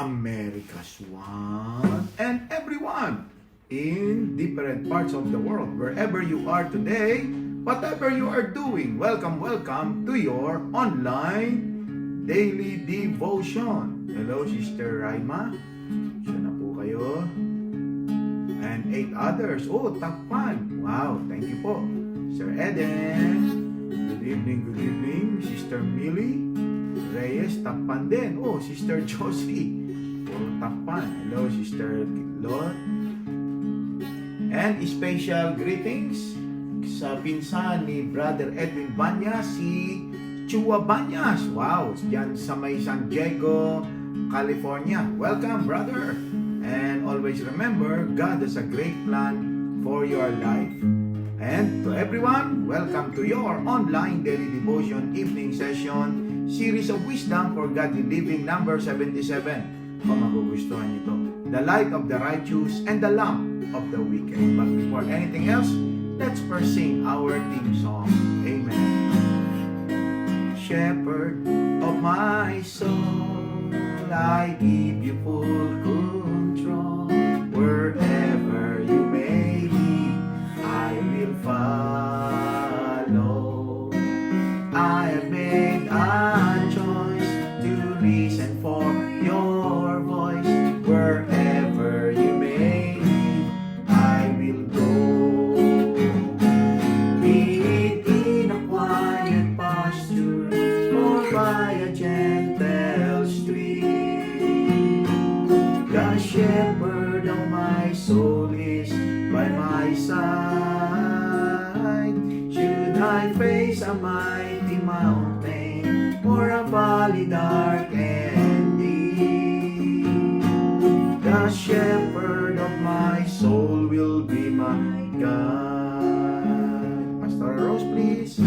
America's one and everyone in different parts of the world, wherever you are today, whatever you are doing. Welcome to your online daily devotion. Hello, Sister Raima. Siya na po kayo. And 8 others. Oh, takpan. Wow, thank you po. Sir Eden. Good evening. Sister Millie Reyes, takpan din. Oh, Sister Josie. Puro takpan. Hello, Sister Kitlot. And special greetings sa pinsan ni Brother Edwin Banyas, si Chua Banyas. Wow, dyan sa may San Diego, California. Welcome, brother. And always remember, God has a great plan for your life. And to everyone, welcome to your online daily devotion evening session, series of wisdom for godly living, number 77. Kung magugustuhan nyo ito, the light of the righteous and the lamp of the wicked. But before anything else, let's first sing our theme song. Amen. Shepherd of my soul, I give you full control. Wherever you may lead, I will follow. I have made a choice to listen for your voice. Wherever you may lead, I will go. Be it in a quiet pasture or by a gentle stream. The shepherd of my soul is by my side. Should I face a mighty mountain or a valley dark and deep, the shepherd of my soul will be my God. Pastor Rose, please.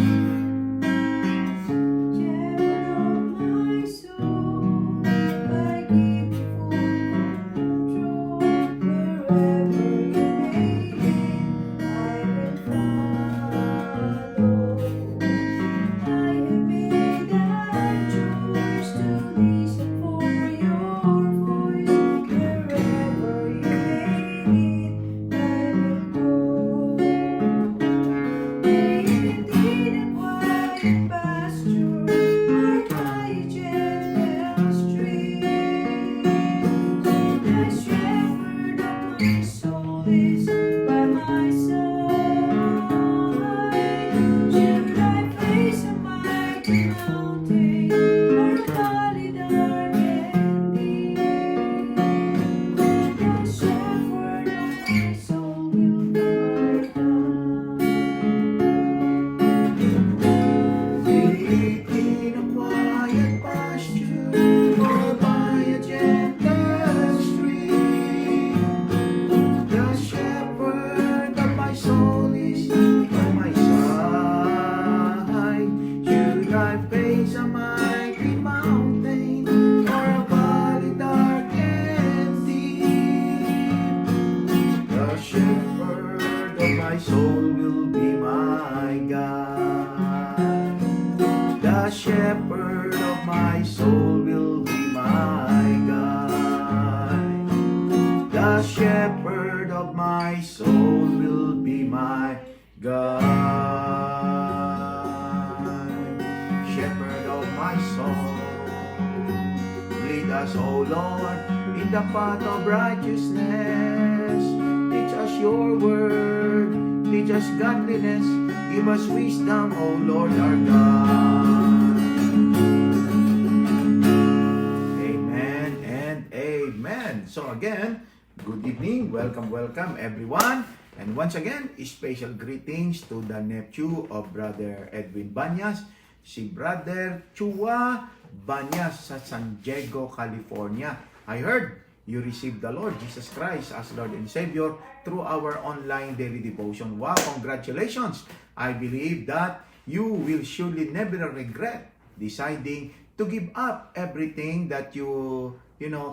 The shepherd of my soul will be my God. The shepherd of my soul will be my God. Shepherd of my soul, lead us, O Lord, in the path of righteousness. Teach us your word, teach us godliness, give us wisdom, O Lord our God. Amen and amen. So again, good evening, welcome everyone. And once again, special greetings to the nephew of Brother Edwin Banyas, si Brother Chua Banyas sa San Diego, California. I heard you received the Lord Jesus Christ as Lord and Savior through our online daily devotion. Wow, congratulations! I believe that you will surely never regret deciding to give up everything that you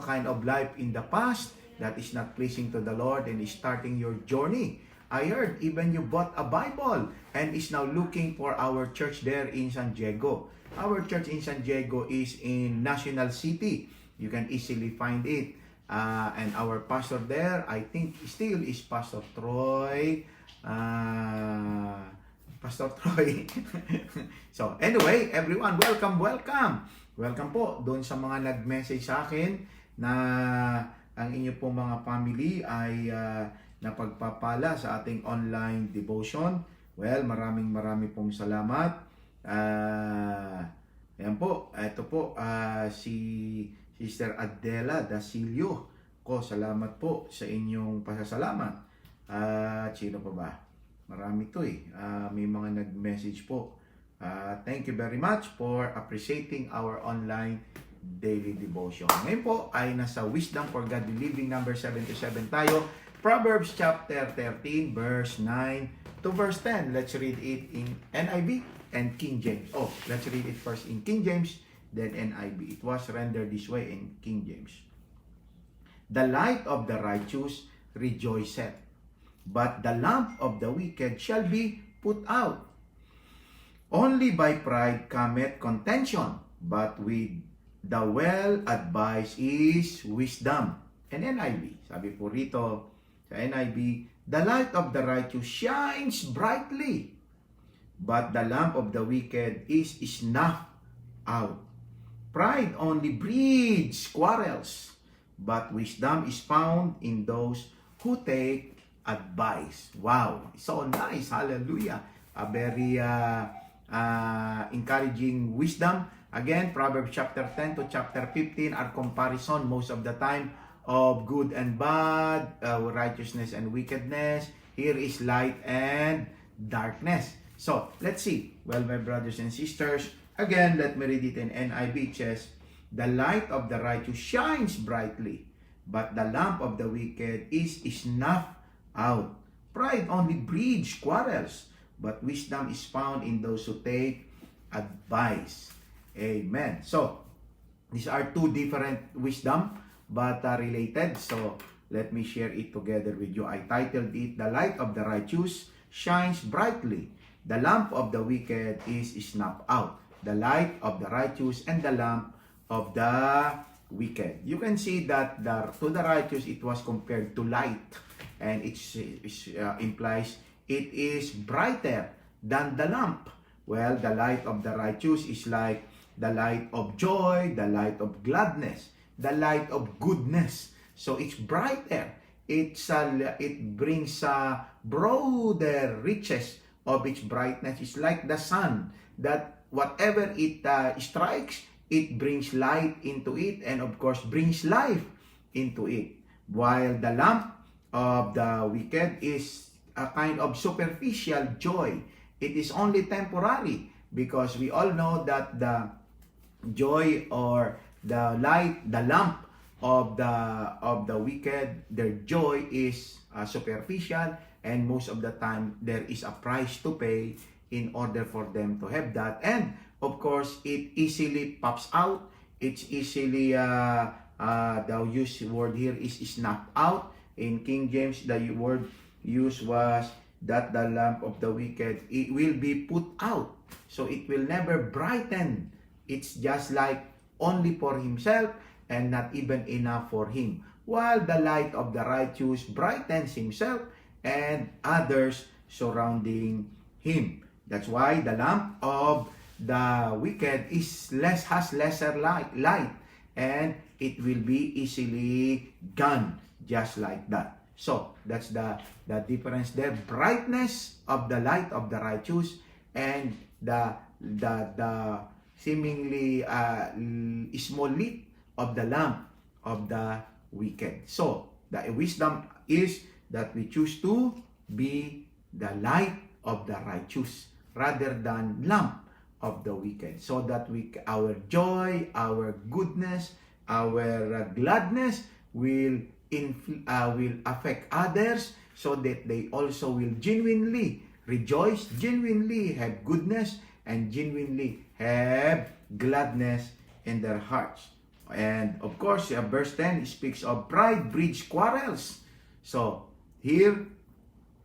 kind of life in the past that is not pleasing to the Lord and is starting your journey. I heard even you bought a Bible and is now looking for our church there in San Diego. Our church in San Diego is in National City. You can easily find it. And our pastor there, I think, still is Pastor Troy. Pastor Troy. So, anyway, everyone, welcome, welcome. Welcome po doon sa mga nag-message sa akin na ang inyo pong mga family ay napagpapala sa ating online devotion. Well, maraming pong salamat. Ayan po, ito po, si Sister Adela Dasilio ko, salamat po sa inyong pasasalamat. At sino pa ba? Marami to may mga nag-message po. Thank you very much for appreciating our online daily devotion. Ngayon po ay nasa Wisdom for Godly Living number 77 tayo. Proverbs chapter 13 verse 9 to verse 10. Let's read it in NIV and King James. Let's read it first in King James, then NIV. It was rendered this way in King James. The light of the righteous rejoiceth, but the lamp of the wicked shall be put out. Only by pride cometh contention, but with the well-advised is wisdom. And NIV, sabi po rito sa NIV, the light of the righteous shines brightly, but the lamp of the wicked is snuffed out. Pride only breeds quarrels, but wisdom is found in those who take advice. Wow, so nice. Hallelujah. A very encouraging wisdom. Again, Proverbs chapter 10 to chapter 15 are comparison most of the time of good and bad, righteousness and wickedness. Here is light and darkness. So, let's see. Well, my brothers and sisters, again, let me read it in NIV. It says, the light of the righteous shines brightly, but the lamp of the wicked is snuffed out. Pride only breeds quarrels, but wisdom is found in those who take advice. Amen. So, these are two different wisdom, but related. So, let me share it together with you. I titled it, The Light of the Righteous Shines Brightly. The lamp of the wicked is snuffed out. The light of the righteous and the lamp of the wicked. You can see that to the righteous, it was compared to light. And it implies it is brighter than the lamp. Well, the light of the righteous is like the light of joy, the light of gladness, the light of goodness. So it's brighter. It brings broader riches of its brightness. It's like the sun that whatever it strikes, it brings light into it and of course brings life into it. While the lamp of the wicked is a kind of superficial joy. It is only temporary because we all know that the joy or the light, the lamp of the wicked, their joy is superficial, and most of the time there is a price to pay in order for them to have that. And of course, it easily pops out. It's easily the word here is snuffed out. In King James, the word used was that the lamp of the wicked, it will be put out. So it will never brighten. It's just like only for himself and not even enough for him. While the light of the righteous brightens himself and others surrounding him. That's why the lamp of the wicked has lesser light, and it will be easily gone just like that. So that's the difference there. Brightness of the light of the righteous and the seemingly small light of the lamp of the wicked. So the wisdom is that we choose to be the light of the righteous rather than lamp of the wicked, so that our joy, our goodness, our gladness will affect others, so that they also will genuinely rejoice, genuinely have goodness, and genuinely have gladness in their hearts. And of course, verse 10 speaks of pride breeds quarrels. So here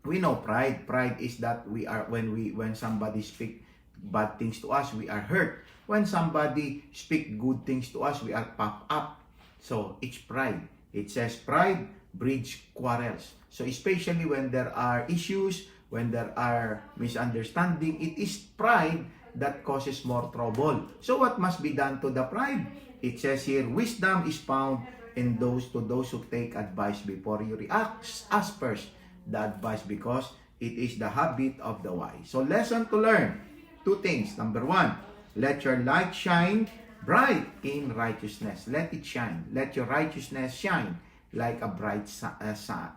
we know pride. Pride is that we are when somebody speak bad things to us, we are hurt. When somebody speak good things to us, we are puffed up. So, it's pride. It says pride breeds quarrels. So, especially when there are issues, when there are misunderstanding, it is pride that causes more trouble. So, what must be done to the pride? It says here, wisdom is found in those who take advice before you react. Ask first the advice because it is the habit of the wise. So, lesson to learn. Two things. Number one, let your light shine bright in righteousness. Let it shine. Let your righteousness shine like a bright sun,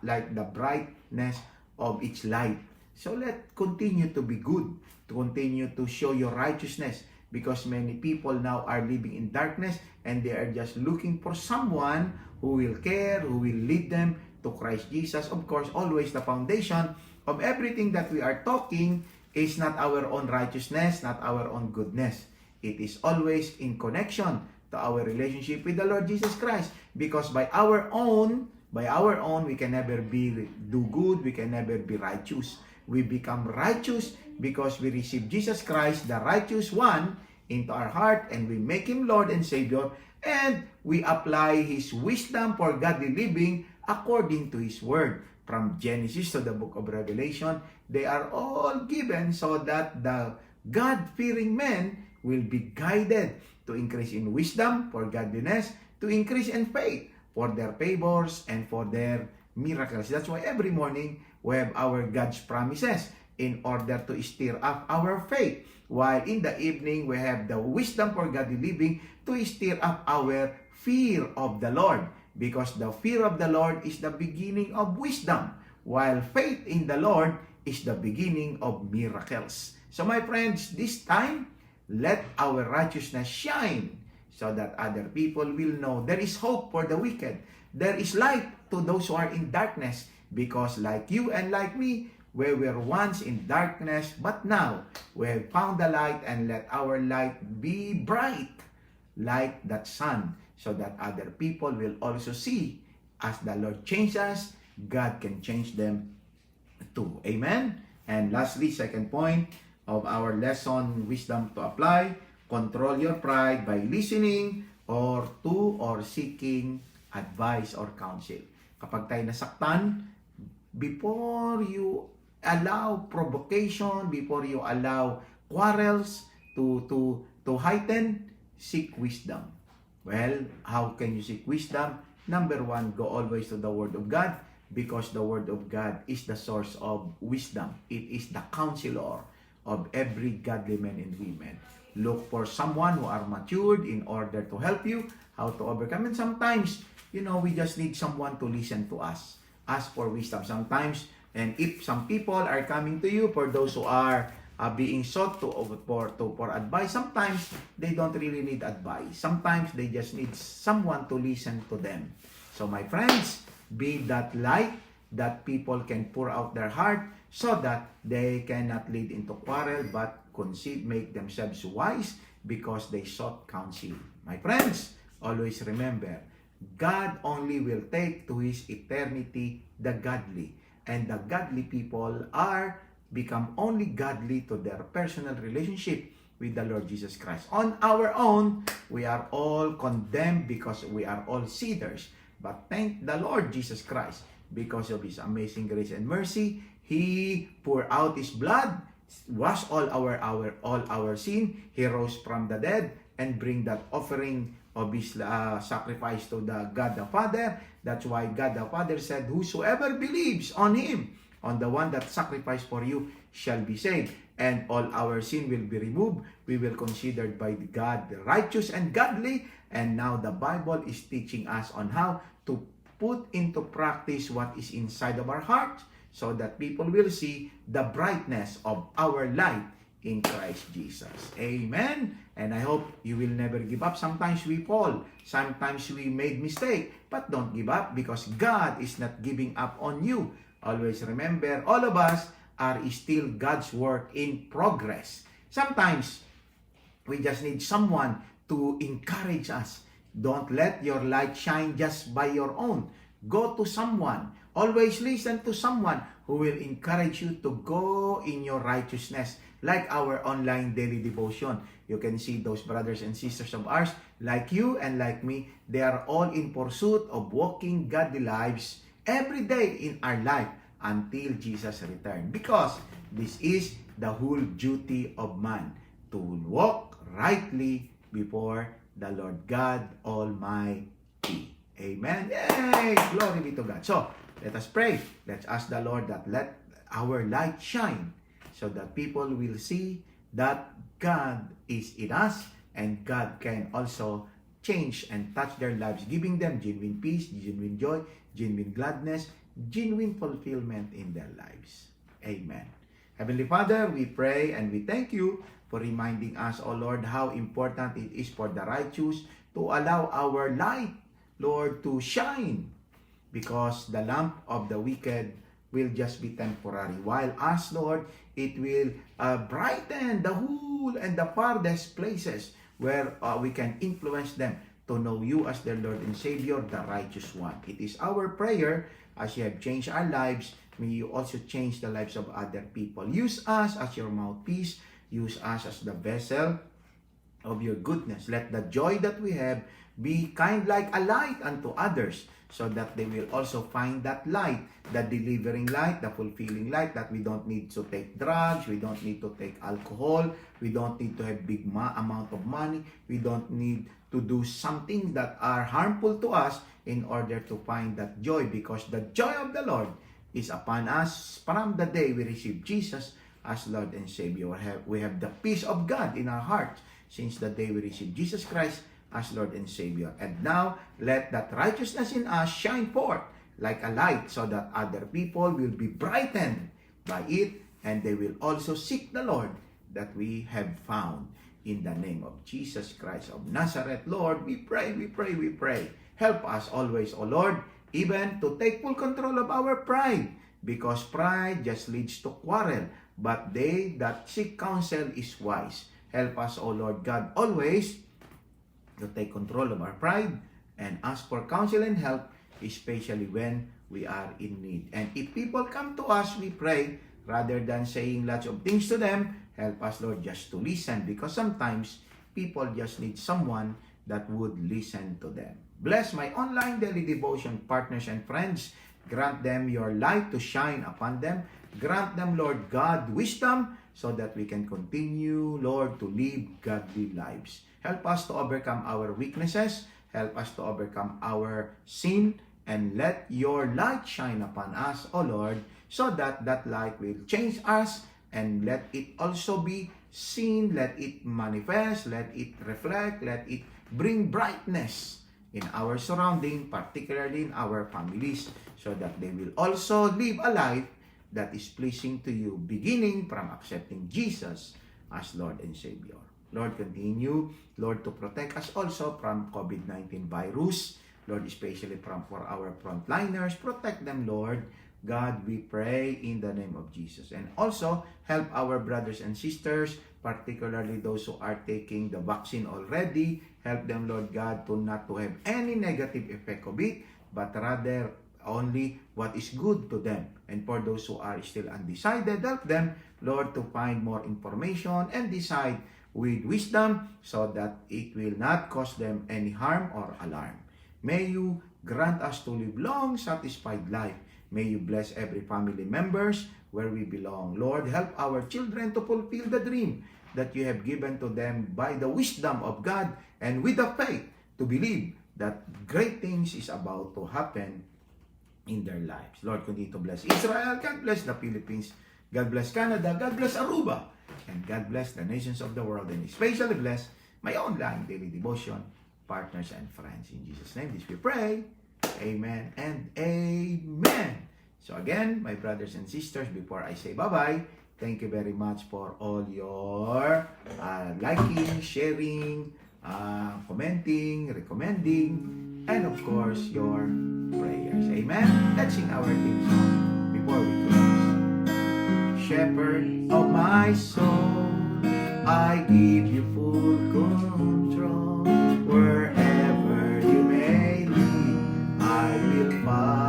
like the brightness of its light. So let continue to be good, to continue to show your righteousness, because many people now are living in darkness and they are just looking for someone who will care, who will lead them to Christ Jesus. Of course, always the foundation of everything that we are talking is not our own righteousness, not our own goodness. It is always in connection to our relationship with the Lord Jesus Christ. Because by our own, we can never do good, we can never be righteous. We become righteous because we receive Jesus Christ, the righteous one, into our heart, and we make Him Lord and Savior, and we apply His wisdom for godly living according to His Word. From Genesis to the book of Revelation, they are all given so that the God-fearing men will be guided to increase in wisdom for godliness, to increase in faith for their favors and for their miracles. That's why every morning we have our God's promises in order to stir up our faith. While in the evening we have the wisdom for godly living to stir up our fear of the Lord. Because the fear of the Lord is the beginning of wisdom, while faith in the Lord is the beginning of miracles. So my friends, this time, let our righteousness shine so that other people will know there is hope for the wicked. There is light to those who are in darkness, because like you and like me, we were once in darkness, but now we have found the light, and let our light be bright like that sun, so that other people will also see as the Lord changes us, God can change them too. Amen? And lastly, second point of our lesson, wisdom to apply, control your pride by listening or seeking advice or counsel. Kapag tayo nasaktan, before you allow provocation, before you allow quarrels to heighten, seek wisdom. Well, how can you seek wisdom? Number one, go always to the Word of God, because the Word of God is the source of wisdom. It is the counselor of every godly man and women. Look for someone who are matured in order to help you how to overcome. And sometimes, we just need someone to listen to us. Ask for wisdom sometimes. And if some people are coming to you, for those who are being sought for advice, sometimes they don't really need advice. Sometimes they just need someone to listen to them. So my friends, be that light that people can pour out their heart, so that they cannot lead into quarrel, but make themselves wise because they sought counsel. My friends, always remember, God only will take to His eternity the godly, and the godly people become only godly to their personal relationship with the Lord Jesus Christ. On our own, we are all condemned because we are all sinners. But thank the Lord Jesus Christ, because of His amazing grace and mercy, He poured out His blood, washed all our sin. He rose from the dead and bring that offering of His sacrifice to the God the Father. That's why God the Father said, whosoever believes on Him, on the one that sacrificed for you, shall be saved, and all our sin will be removed. We will considered by God the righteous and godly. And now the Bible is teaching us on how to put into practice what is inside of our heart, so that people will see the brightness of our light in Christ Jesus. Amen. And I hope you will never give up. Sometimes we fall. Sometimes we made mistake. But don't give up, because God is not giving up on you. Always remember, all of us are still God's work in progress. Sometimes we just need someone to encourage us. Don't let your light shine just by your own. Go to someone. Always listen to someone who will encourage you to go in your righteousness, like our online daily devotion. You can see those brothers and sisters of ours, like you and like me, they are all in pursuit of walking godly lives every day in our life until Jesus return. Because this is the whole duty of man, to walk rightly before the Lord God Almighty. Amen. Yay! Glory be to God. So, let us pray. Let's ask the Lord that let our light shine so that people will see that God is in us and God can also change and touch their lives, giving them genuine peace, genuine joy, genuine gladness, genuine fulfillment in their lives. Amen. Heavenly Father, we pray and we thank you for reminding us, O Lord, how important it is for the righteous to allow our light, Lord, to shine, because the lamp of the wicked will just be temporary, while us, Lord, it will brighten the whole and the farthest places where we can influence them to know you as their Lord and Savior, the righteous one. It is our prayer, as you have changed our lives, may you also change the lives of other people. Use us as your mouthpiece. Use us as the vessel of your goodness. Let the joy that we have be kind like a light unto others, so that they will also find that light, the delivering light, the fulfilling light, that we don't need to take drugs, we don't need to take alcohol, we don't need to have big amount of money, we don't need to do something that are harmful to us in order to find that joy, because the joy of the Lord is upon us from the day we receive Jesus as Lord and Savior. We have the peace of God in our hearts since the day we receive Jesus Christ as Lord and Savior. And now, let that righteousness in us shine forth like a light, so that other people will be brightened by it, and they will also seek the Lord that we have found. In the name of Jesus Christ of Nazareth, Lord, we pray, we pray, we pray. Help us always, O Lord, even to take full control of our pride, because pride just leads to quarrel, but they that seek counsel is wise. Help us, O Lord God, always to take control of our pride and ask for counsel and help, especially when we are in need. And if people come to us, we pray, rather than saying lots of things to them, help us, Lord, just to listen, because sometimes people just need someone that would listen to them. Bless my online daily devotion partners and friends. Grant them your light to shine upon them. Grant them, Lord God, wisdom, so that we can continue, Lord, to live godly lives. Help us to overcome our weaknesses. Help us to overcome our sin. And let your light shine upon us, O Lord, so that that light will change us. And let it also be seen. Let it manifest. Let it reflect. Let it bring brightness in our surrounding, particularly in our families, so that they will also live a life that is pleasing to you, beginning from accepting Jesus as Lord and Savior. Lord, continue, Lord, to protect us also from COVID-19 virus. Lord, especially for our frontliners, protect them, Lord. God, we pray in the name of Jesus. And also, help our brothers and sisters, particularly those who are taking the vaccine already. Help them, Lord God, to not to have any negative effect of it, but rather only what is good to them. And for those who are still undecided, help them, Lord, to find more information and decide with wisdom, so that it will not cause them any harm or alarm. May you grant us to live long, satisfied life. May you bless every family members where we belong. Lord, help our children to fulfill the dream that you have given to them by the wisdom of God, and with the faith to believe that great things is about to happen in their lives. Lord, continue to bless Israel. God bless the Philippines. God bless Canada. God bless Aruba. And God bless the nations of the world, and especially bless my online daily devotion partners and friends. In Jesus' name, this we pray. Amen and amen. So again, my brothers and sisters, before I say bye-bye, thank you very much for all your liking, sharing, commenting, recommending, and of course, your prayers. Amen. Let's sing our theme song before we close. Shepherd of my soul, I give you full control. Wherever you may lead, I will follow.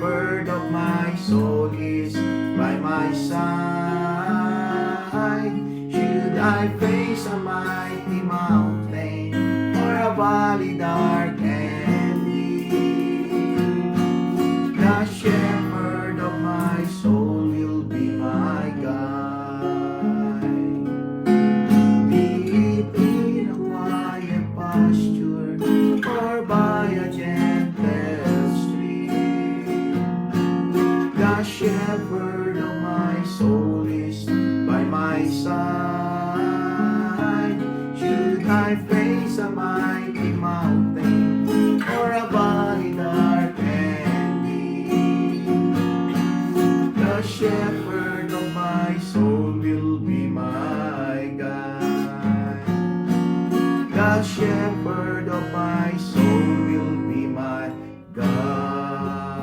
shepherd of my soul is by my side. Should I face a mighty mountain or a valley dark and deep, the shepherd of my soul will be my guide. Be it in a quiet pasture or by a gentle stream, the shepherd of my soul is by my side. Should I face a mighty mountain or a valley dark and deep, the shepherd of my soul will be my guide. The shepherd of my soul will be my guide.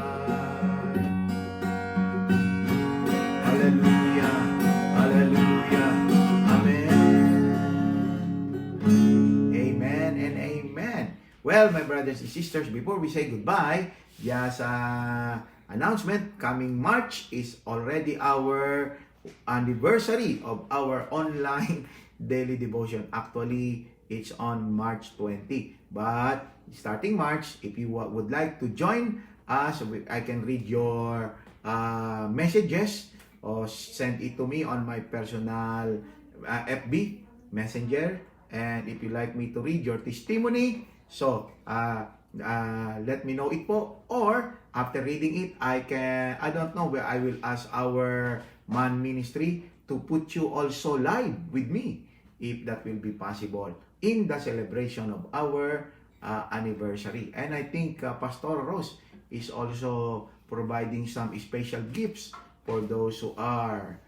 Hallelujah, hallelujah, amen. Amen and amen. Well, my brothers and sisters, before we say goodbye, just announcement, coming March is already our anniversary of our online daily devotion. Actually, it's on March 20. But starting March, if you would like to join us, I can read your messages or send it to me on my personal FB Messenger. And if you like me to read your testimony, so let me know it po. Or after reading it, I don't know where I will ask our man ministry to put you also live with me, if that will be possible, in the celebration of our anniversary. And I think Pastor Rose is also providing some special gifts for those who are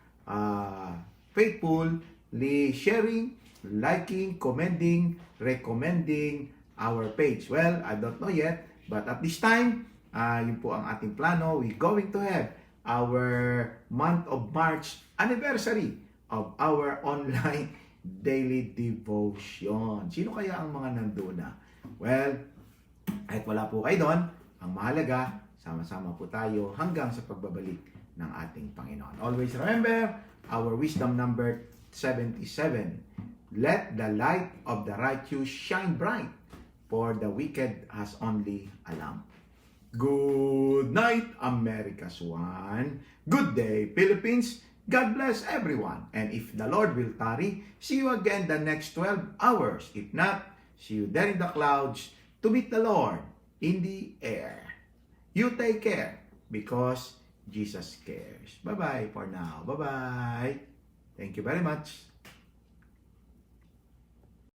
faithfully sharing, liking, commenting, recommending our page. Well, I don't know yet, but at this time, yun po ang ating plano. We're going to have our month of March anniversary of our online daily devotion. Sino kaya ang mga nanduna? Well, kahit wala po kayo doon, ang mahalaga, sama-sama po tayo hanggang sa pagbabalik ng ating Panginoon. Always remember our wisdom number 77. Let the light of the righteous shine bright, for the wicked has only a lamp. Good night, America's One. Good day, Philippines. God bless everyone. And if the Lord will tarry, see you again the next 12 hours. If not, see you there in the clouds to meet the Lord in the air. You take care because Jesus cares. Bye-bye for now. Bye-bye. Thank you very much.